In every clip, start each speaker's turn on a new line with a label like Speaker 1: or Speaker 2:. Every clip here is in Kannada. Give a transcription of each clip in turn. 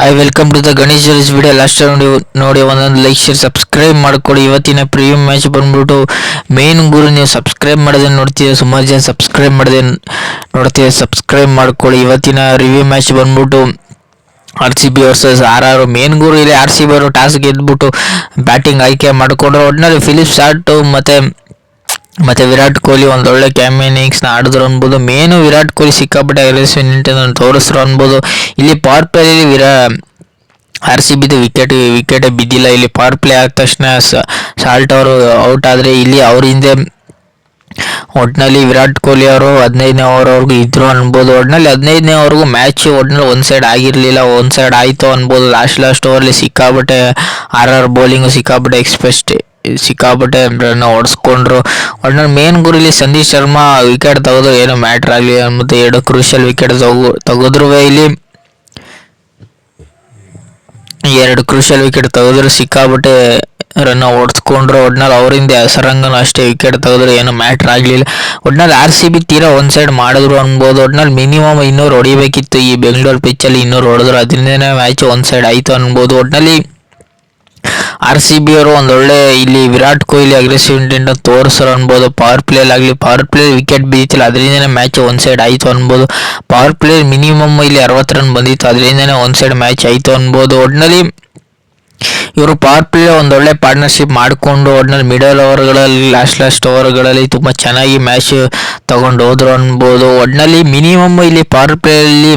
Speaker 1: I welcome to the Ganesh ಜೋರಿಸ್ ವಿಡಿಯೋ. ಲಾಸ್ಟ್ ನೋಡಿ ಒಂದೊಂದು ಲೈಕ್ ಶೇರ್ ಸಬ್ಸ್ಕ್ರೈಬ್ ಮಾಡ್ಕೊಳ್ಳಿ. ಇವತ್ತಿನ ಪ್ರೀಮಿಯಂ ಮ್ಯಾಚ್ ಬಂದ್ಬಿಟ್ಟು ಮೇನ್ ಗುರು. ನೀವು ಸಬ್ಸ್ಕ್ರೈಬ್ ಮಾಡದೆ ನೋಡ್ತೀವಿ, ಸುಮಾರು ಜನ ಸಬ್ಸ್ಕ್ರೈಬ್ ಮಾಡದೆ ನೋಡ್ತೀವಿ, ಸಬ್ಸ್ಕ್ರೈಬ್ ಮಾಡ್ಕೊಳ್ಳಿ. ಇವತ್ತಿನ ರಿವ್ಯೂ ಮ್ಯಾಚ್ ಬಂದ್ಬಿಟ್ಟು RCB ವರ್ಸಸ್ RR. ಮೇನ್ ಗುರು ಇಲ್ಲಿ RCB ಅವರು ಟಾಸ್ ಗೆದ್ಬಿಟ್ಟು ಬ್ಯಾಟಿಂಗ್ ಆಯ್ಕೆ ಮಾಡಿಕೊಂಡ್ರು. ಒಟ್ಟಿನಲ್ಲಿ ಫಿಲಿಪ್ ಸಾಲ್ಟ್ ಮತ್ತೆ ವಿರಾಟ್ ಕೊಹ್ಲಿ ಒಂದೊಳ್ಳೆ ಕ್ಯಾಮಿನಿಂಗ್ಸ್ನ ಆಡಿದ್ರು ಅನ್ಬೋದು. ಮೇನು ವಿರಾಟ್ ಕೊಹ್ಲಿ ಸಿಕ್ಕಾಪಟ್ಟೆ ಅಗ್ರೆಸಿವ್ ನಿಂಟನ್ನು ತೋರಿಸ್ರು ಅನ್ಬೋದು. ಇಲ್ಲಿ ಪವರ್ ಪ್ಲೇಯಲ್ಲಿ RCBದು ವಿಕೆಟ್ ಬಿದ್ದಿಲ್ಲ. ಇಲ್ಲಿ ಪವರ್ ಪ್ಲೇ ಆದ ತಕ್ಷಣ ಸಾಲ್ಟ್ ಅವರು ಔಟ್ ಆದರೆ ಇಲ್ಲಿ ಅವ್ರ ಹಿಂದೆ ಒಟ್ಟಿನಲ್ಲಿ ವಿರಾಟ್ ಕೊಹ್ಲಿ ಅವರು 15ನೇ ಓವರ್ವರೆಗೂ ಇದ್ರು ಅನ್ಬೋದು. ಒಟ್ಟಿನಲ್ಲಿ 15ನೇ ಓವರ್ಗೂ ಮ್ಯಾಚ್ ಒಟ್ಟಿನಲ್ಲಿ ಒಂದು ಸೈಡ್ ಆಗಿರಲಿಲ್ಲ, ಒಂದು ಸೈಡ್ ಆಯಿತು ಅನ್ಬೋದು. ಲಾಸ್ಟ್ ಓವರ್ಲಿ ಸಿಕ್ಕಾಪಟ್ಟೆ RR ಬೌಲಿಂಗು ಸಿಕ್ಕಾಪಟ್ಟೆ ರನ್ ಹೊಡೆಸ್ಕೊಂಡ್ರು. ಒಟ್ಟಿನಲ್ಲಿ ಮೇನ್ ಗುರಿಲಿ ಸಂದೀಪ್ ಶರ್ಮಾ ವಿಕೆಟ್ ತೆಗೆದು ಏನು ಮ್ಯಾಟ್ರ್ ಆಗಲಿಲ್ಲ. ಮತ್ತು 2 ಕ್ರೂಷಿಯಲ್ ವಿಕೆಟ್ ತೆಗೆದ್ರು. ಇಲ್ಲಿ 2 ಕ್ರೂಷಿಯಲ್ ವಿಕೆಟ್ ತೆಗೆದ್ರು, ಸಿಕ್ಕಾಪಟ್ಟೆ ರನ್ ಹೊಡೆಸ್ಕೊಂಡ್ರು. ಒಟ್ನಲ್ಲಿ ಅವರಿಂದ ಹೆಸರಂಗನು ಅಷ್ಟೇ ವಿಕೆಟ್ ತೆಗೆದ್ರು, ಏನು ಮ್ಯಾಟ್ರ್ ಆಗಲಿಲ್ಲ. ಒಟ್ನಲ್ಲಿ RCB ತೀರಾ ಒಂದು ಸೈಡ್ ಮಾಡಿದ್ರು ಅನ್ಬೋದು. ಒಟ್ನಲ್ಲಿ ಮಿನಿಮಮ್ 200 ಹೊಡಿಬೇಕಿತ್ತು. ಈ ಬೆಂಗಳೂರು ಪಿಚ್ಚಲ್ಲಿ 200 ಹೊಡೆದ್ರು, ಅದರಿಂದನೇ ಮ್ಯಾಚ್ ಒಂದು ಸೈಡ್ ಆಯಿತು ಅನ್ಬೋದು. ಒಟ್ನಲ್ಲಿ RCB ಅವರು ಒಂದೊಳ್ಳೆ ಇಲ್ಲಿ ವಿರಾಟ್ ಕೊಹ್ಲಿ ಅಗ್ರೆಸಿವ್ ಇಂಟೆಂಟ್ ತೋರಿಸರು ಅನ್ಬೋದು. ಪವರ್ ಪ್ಲೇ ವಿಕೆಟ್ ಬಿದ್ದಿತ್ತಿಲ್ಲ, ಅದರಿಂದನೇ ಮ್ಯಾಚ್ ಒಂದು ಸೈಡ್ ಆಯಿತು ಅನ್ಬೋದು. ಪವರ್ ಪ್ಲೇ ಮಿನಿಮಮ್ ಇಲ್ಲಿ 60 ರನ್ ಬಂದಿತ್ತು, ಅದರಿಂದನೇ ಒಂದು ಸೈಡ್ ಮ್ಯಾಚ್ ಆಯಿತು ಅನ್ಬೋದು. ಒಟ್ಟಿನಲ್ಲಿ ಇವರು ಪವರ್ ಪ್ಲೇ ಒಂದೊಳ್ಳೆ ಪಾರ್ಟ್ನರ್ಶಿಪ್ ಮಾಡಿಕೊಂಡು ಒಟ್ಟಿನಲ್ಲಿ ಮಿಡಲ್ ಓವರ್ಗಳಲ್ಲಿ ಲಾಸ್ಟ್ ಓವರ್ಗಳಲ್ಲಿ ತುಂಬ ಚೆನ್ನಾಗಿ ಮ್ಯಾಚ್ ತಗೊಂಡು ಹೋದ್ರು ಅನ್ಬೋದು. ಒಟ್ಟಿನಲ್ಲಿ ಮಿನಿಮಮ್ ಇಲ್ಲಿ ಪವರ್ ಪ್ಲೇಯಲ್ಲಿ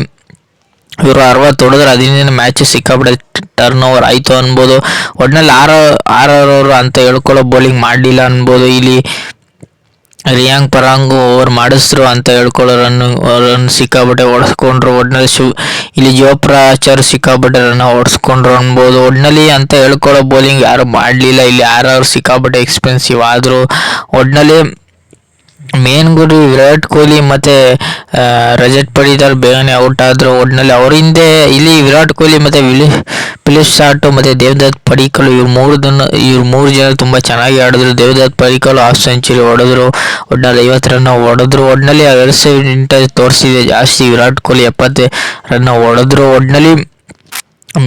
Speaker 1: ಇವರು 60 ಹೊಡೆದ್ರೆ ಅದರಿಂದ ಮ್ಯಾಚ್ ಸಿಕ್ಕಾಪಟ್ಟೆ ಟರ್ನ್ ಓವರ್ ಆಯಿತು ಅನ್ಬೋದು. ಒಟ್ಟಿನಲ್ಲಿ RR ಅಂತ ಹೇಳ್ಕೊಳ್ಳೋ ಬೌಲಿಂಗ್ ಮಾಡಲಿಲ್ಲ ಅನ್ಬೋದು. ಇಲ್ಲಿ ರಿಯಾಂಗ್ ಪರಾಂಗು ಓವರ್ ಮಾಡಿಸಿದ್ರು ಅಂತ ಹೇಳ್ಕೊಳ್ಳೋ ರನ್ ಸಿಕ್ಕಾಪಟ್ಟೆ ಹೊಡೆಸ್ಕೊಂಡ್ರು. ಒಟ್ಟಿನಲ್ಲಿ ಇಲ್ಲಿ ಜೋಪ್ರಾ ಆಚಾರ್ ಸಿಕ್ಕಾಪಟ್ಟೆ ರನ್ ಹೊಡೆಸ್ಕೊಂಡ್ರು ಅನ್ಬೋದು. ಒಟ್ಟಿನಲ್ಲಿ ಅಂತ ಹೇಳ್ಕೊಳ್ಳೋ ಬೌಲಿಂಗ್ ಯಾರು ಮಾಡಲಿಲ್ಲ. ಇಲ್ಲಿ RR ಸಿಕ್ಕಾಪಟ್ಟೆ ಎಕ್ಸ್ಪೆನ್ಸಿವ್ ಆದರು. ಒಟ್ಟಿನಲ್ಲಿ ಮೇನ್ ಗುರಿ ವಿರಾಟ್ ಕೊಹ್ಲಿ ಮತ್ತು ರಜತ್ ಪಡಿದಾರ್ ಬೇಗನೆ ಔಟ್ ಆದರು. ಒಟ್ಟಿನಲ್ಲಿ ಅವ್ರ ಹಿಂದೆ ಇಲ್ಲಿ ವಿರಾಟ್ ಕೊಹ್ಲಿ ಮತ್ತು ಫಿಲಿಪ್ ಸಾಲ್ಟ್ ಮತ್ತು ದೇವದತ್ ಪಡಿಕ್ಕಲ್ ಇವ್ರು ಮೂರು ಜನ ತುಂಬ ಚೆನ್ನಾಗಿ ಆಡಿದ್ರು. ದೇವದತ್ ಪಡಿಕ್ಕಲ್ ಹಾಫ್ ಸೆಂಚುರಿ ಹೊಡೆದ್ರು, ಒಟ್ಟಿನಲ್ಲಿ 50 ರನ್ ಹೊಡೆದ್ರು. ಒಟ್ಟಿನಲ್ಲಿ ಅಗ್ರೆಸಿವ್ ಇಂಟೆನ್ಸ್ ತೋರಿಸಿದೆ ಜಾಸ್ತಿ. ವಿರಾಟ್ ಕೊಹ್ಲಿ 70 ರನ್ ಹೊಡೆದ್ರು. ಒಟ್ಟಿನಲ್ಲಿ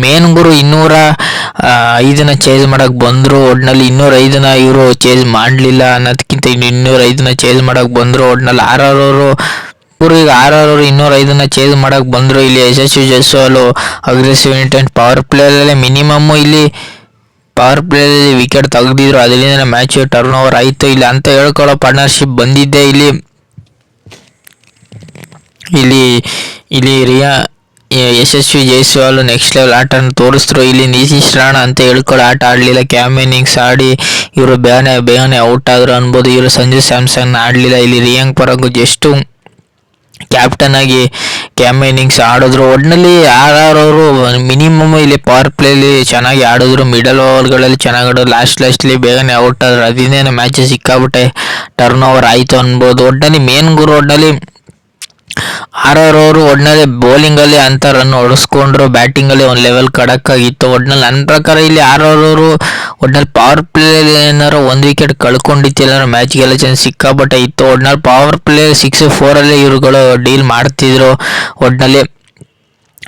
Speaker 1: ಮೇನ್ ಗುರು 205ನ ಚೇಸ್ ಮಾಡಕ್ಕೆ ಬಂದರು. ಒಟ್ಟಿನಲ್ಲಿ 205ನ ಇವರು ಚೇಸ್ ಮಾಡಲಿಲ್ಲ ಅನ್ನೋದಕ್ಕಿಂತ 205ನ ಚೇಸ್ ಮಾಡಕ್ಕೆ ಬಂದರು. ಒಟ್ಟಿನಲ್ಲಿ RR ಈಗ RR 205ನ ಚೇಸ್ ಮಾಡಕ್ಕೆ ಬಂದರು. ಇಲ್ಲಿ Yashasvi Jaiswal aggressive intent power ಪ್ಲೇಯಲ್ಲೇ ಮಿನಿಮಮ್ ಇಲ್ಲಿ ಪವರ್ ಪ್ಲೇಯಲ್ಲಿ ವಿಕೆಟ್ ತೆಗೆದಿದ್ರು, ಅದರಿಂದ ಮ್ಯಾಚ್ ಟರ್ನ್ ಓವರ್ ಆಯಿತು. ಇಲ್ಲಿ ಅಂತ ಹೇಳ್ಕೊಳ್ಳೋ ಪಾರ್ಟ್ನರ್ಶಿಪ್ ಬಂದಿದ್ದೆ. ಇಲ್ಲಿ ಯಶಸ್ವಿ ಜೈಸ್ವಾಲ್ ನೆಕ್ಸ್ಟ್ ಲೆವೆಲ್ ಆಟನ ತೋರಿಸಿದ್ರು. ಇಲ್ಲಿ ನಿತೀಶ್ ರಾಣಾ ಅಂತ ಹೇಳ್ಕೊಳ್ಳೋ ಆಟ ಆಡಲಿಲ್ಲ, ಕ್ಯಾಮಿನಿಂಗ್ಸ್ ಆಡಿ ಇವರು ಬೇಗನೆ ಔಟ್ ಆದರು ಅನ್ಬೋದು. ಇವರು ಸಂಜು ಸ್ಯಾಮ್ಸನ್ ಆಡಲಿಲ್ಲ. ಇಲ್ಲಿ ರಿಯಾಂಗ್ ಪರಾಂಗು ಜಸ್ಟ್ ಕ್ಯಾಪ್ಟನ್ ಆಗಿ ಕ್ಯಾಮಿನಿಂಗ್ಸ್ ಆಡಿದ್ರು. ಒಟ್ಟಿನಲ್ಲಿ RR ಅವರು ಮಿನಿಮಮ್ ಇಲ್ಲಿ ಪವರ್ ಪ್ಲೇಲಿ ಚೆನ್ನಾಗಿ ಆಡಿದ್ರು, ಮಿಡಲ್ ಓವರ್ಗಳಲ್ಲಿ ಚೆನ್ನಾಗಿ ಆಡಿದ್ರು. ಲಾಸ್ಟ್ಲಿ ಬೇಗನೆ ಔಟ್ ಆದರು, ಅದರಿಂದ ಮ್ಯಾಚ್ ಸಿಕ್ಕಾಬಿಟ್ಟೆ ಟರ್ನ್ ಓವರ್ ಆಯಿತು ಅನ್ಬೋದು. ಒಟ್ಟಿನಲ್ಲಿ ಮೇನ್ ಗುರು ಒಟ್ಟಿನಲ್ಲಿ RR ಅವರು ಒಟ್ಟಿನಲ್ಲಿ ಬೌಲಿಂಗಲ್ಲಿ ಅಂತ ರನ್ ಹೊಡೆಸ್ಕೊಂಡ್ರು, ಬ್ಯಾಟಿಂಗಲ್ಲಿ ಒಂದು ಲೆವೆಲ್ ಖಡಕ್ ಆಗಿತ್ತು. ಒಟ್ಟಿನಲ್ಲಿ ನನ್ನ ಪ್ರಕಾರ ಇಲ್ಲಿ RR ಅವರು ಒಟ್ಟಿನಲ್ಲಿ ಪವರ್ ಪ್ಲೇಲಿ ಏನಾರು ಒಂದು ವಿಕೆಟ್ ಕಳ್ಕೊಂಡಿತ್ತಿಲ್ಲ ಅಂದ್ರೆ ಮ್ಯಾಚ್ ಗೆಲ್ಲ ಚಾನ್ಸ್ ಸಿಕ್ಕಾಪಟ್ಟೆ ಇತ್ತು. ಒಟ್ಟಿನಲ್ಲಿ ಪವರ್ ಪ್ಲೇ 6-4 ಇವ್ರುಗಳು ಡೀಲ್ ಮಾಡ್ತಿದ್ರು. ಒಟ್ಟಿನಲ್ಲಿ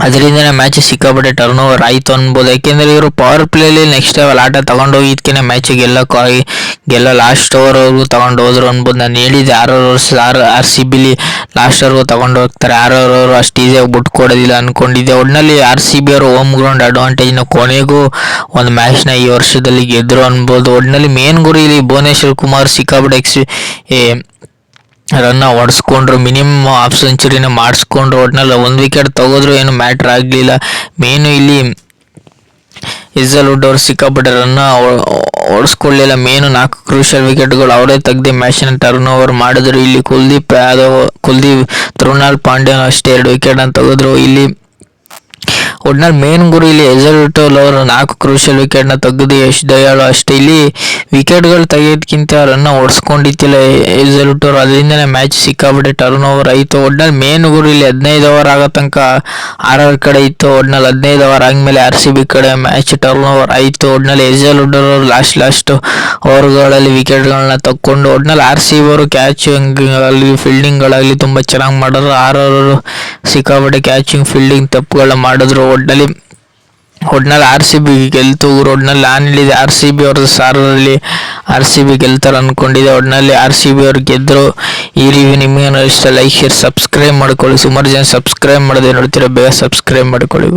Speaker 1: ಅದರಿಂದನೇ ಮ್ಯಾಚ್ ಸಿಕ್ಕಾಪಟ್ಟೆ ಟರ್ನ್ ಓವರ್ ಆಯಿತು ಅನ್ಬೋದು. ಯಾಕೆಂದರೆ ಇವರು ಪವರ್ ಪ್ಲೇಲಿ ನೆಕ್ಸ್ಟ್ ಲೆವೆಲ್ ಆಟ ತೊಗೊಂಡೋಗಿದ್ದಕ್ಕೆ ಮ್ಯಾಚ್ ಗೆಲ್ಲ ಲಾಸ್ಟ್ ಓವರ್ವರೆಗೂ ತೊಗೊಂಡು ಹೋದ್ರು ಅನ್ಬೋದು. ನಾನು ಹೇಳಿದ್ದೆ RCBಲಿ ಲಾಸ್ಟ್ ಓವರ್ಗೂ ತೊಗೊಂಡು ಹೋಗ್ತಾರೆ, RR ಅವರು ಅಷ್ಟು ಈಸಿಯಾಗಿ ಬಿಟ್ಕೊಡೋದಿಲ್ಲ ಅಂದ್ಕೊಂಡಿದ್ದೆ. ಒಟ್ಟಿನಲ್ಲಿ RCB ಅವರು ಹೋಮ್ ಗ್ರೌಂಡ್ ಅಡ್ವಾಂಟೇಜ್ನ ಕೊನೆಗೂ ಒಂದು ಮ್ಯಾಚ್ನ ಈ ವರ್ಷದಲ್ಲಿ ಗೆದ್ದರು ಅನ್ಬೋದು. ಒಟ್ಟಿನಲ್ಲಿ ಮೇನ್ ಗುರಿ ಇಲ್ಲಿ ಭುವನೇಶ್ವರ್ ಕುಮಾರ್ ಸಿಕ್ಕಾಪಟ್ಟೆ ರನ್ನ ಹೊಡೆಸ್ಕೊಂಡ್ರು, ಮಿನಿಮಮ್ ಹಾಫ್ ಸೆಂಚುರಿನ ಮಾಡಿಸ್ಕೊಂಡ್ರು. ಒಟ್ಟಿನಲ್ಲಿ ಒಂದು ವಿಕೆಟ್ ತೆಗೆದ್ರು, ಏನು ಮ್ಯಾಟ್ರ್ ಆಗಲಿಲ್ಲ. ಮೇನು ಇಲ್ಲಿ ಹೆಜಲ್ವುಡ್ ಅವರು ಸಿಕ್ಕಾಪಟ್ಟೆ ರನ್ನ ಹೊಡೆಸ್ಕೊಳ್ಳಲಿಲ್ಲ. ಮೇನು 4 ಕ್ರೂಷಿಯಲ್ ವಿಕೆಟ್ಗಳು ಅವರೇ ತೆಗೆದು ಮ್ಯಾಚ್ನ ಟರ್ನ್ ಓವರ್ ಮಾಡಿದ್ರು. ಇಲ್ಲಿ ಕುಲ್ದೀಪ್ ಕೃಣಾಲ್ ಪಾಂಡ್ಯನು ಅಷ್ಟೇ 2 ವಿಕೆಟನ್ನು ತೆಗೆದ್ರು. ಇಲ್ಲಿ ಒಟ್ಟಿನಲ್ಲಿ ಮೇನ್ ಗುರು ಇಲ್ಲಿ ಹೆಜಲ್ವುಡ್ ಅವರು 4 ಕ್ರೂಷಿಯಲ್ ವಿಕೆಟ್ನ ತೆಗೆದು ಯಶ್ ದಯಾಳು ಅಷ್ಟೇ. ಇಲ್ಲಿ ವಿಕೆಟ್ಗಳು ತೆಗೆಯೋದಕ್ಕಿಂತ ರನ್ನ ಹೊಡೆಸ್ಕೊಂಡಿತ್ತಿಲ್ಲ ಹೆಜಲ್ವುಡ್ ಅವರು, ಅದರಿಂದನೇ ಮ್ಯಾಚ್ ಸಿಕ್ಕಾಬಿಟ್ಟೆ ಟರ್ನ್ ಓವರ್ ಆಯಿತು. ಒಟ್ಟಿನಲ್ಲಿ ಮೇನ್ ಗುರು ಇಲ್ಲಿ 15 ಓವರ್ ಆಗೋ ತನಕ RR ಕಡೆ ಇತ್ತು. ಒಟ್ಟಿನಲ್ಲಿ 15 ಓವರ್ ಆದಮೇಲೆ RCB ಕಡೆ ಮ್ಯಾಚ್ ಟರ್ನ್ ಓವರ್ ಆಯಿತು. ಒಟ್ಟಿನಲ್ಲಿ ಹೆಜಲ್ವುಡ್ ಅವರು ಲಾಸ್ಟ್ ಓವರ್ಗಳಲ್ಲಿ ವಿಕೆಟ್ಗಳನ್ನ ತಕ್ಕೊಂಡು ಒಟ್ಟಿನಲ್ಲಿ RCB ಅವರು ಕ್ಯಾಚಿಂಗ್ ಫೀಲ್ಡಿಂಗ್ಗಳಾಗಲಿ ತುಂಬ ಚೆನ್ನಾಗಿ ಮಾಡಿದ್ರು. RR ಅವರು ಸಿಕ್ಕಾಪಟ್ಟೆ ಕ್ಯಾಚಿಂಗ್ ಫೀಲ್ಡಿಂಗ್ ತಪ್ಪುಗಳನ್ನ ಮಾಡಿದ್ರು. ಒಟ್ಟಿನಲ್ಲಿ ಒಟ್ನಲ್ಲಿ RCB ಗೆಲ್ತು ಒಟ್ನಲ್ಲಿ ನಾನು ಹೇಳಿದೆ RCB ಅವ್ರದ್ದು ಸಾರಲ್ಲಿ RCB ಗೆಲ್ತಾರೆ ಅಂದ್ಕೊಂಡಿದ್ದೆ. ಒಟ್ನಲ್ಲಿ RCB ಅವ್ರು ಗೆದ್ದರು. ಈ ರಿವ್ಯೂ ನಿಮಗೇನೋ ಇಷ್ಟ ಲೈಕ್ ಶೇರ್ ಸಬ್ಸ್ಕ್ರೈಬ್ ಮಾಡ್ಕೊಳ್ಳಿ. ಸುಮಾರು ಜನ ಸಬ್ಸ್ಕ್ರೈಬ್ ಮಾಡದೆ ನೋಡ್ತೀರಾ, ಬೇಗ ಸಬ್ಸ್ಕ್ರೈಬ್ ಮಾಡ್ಕೊಳ್ಳಿ.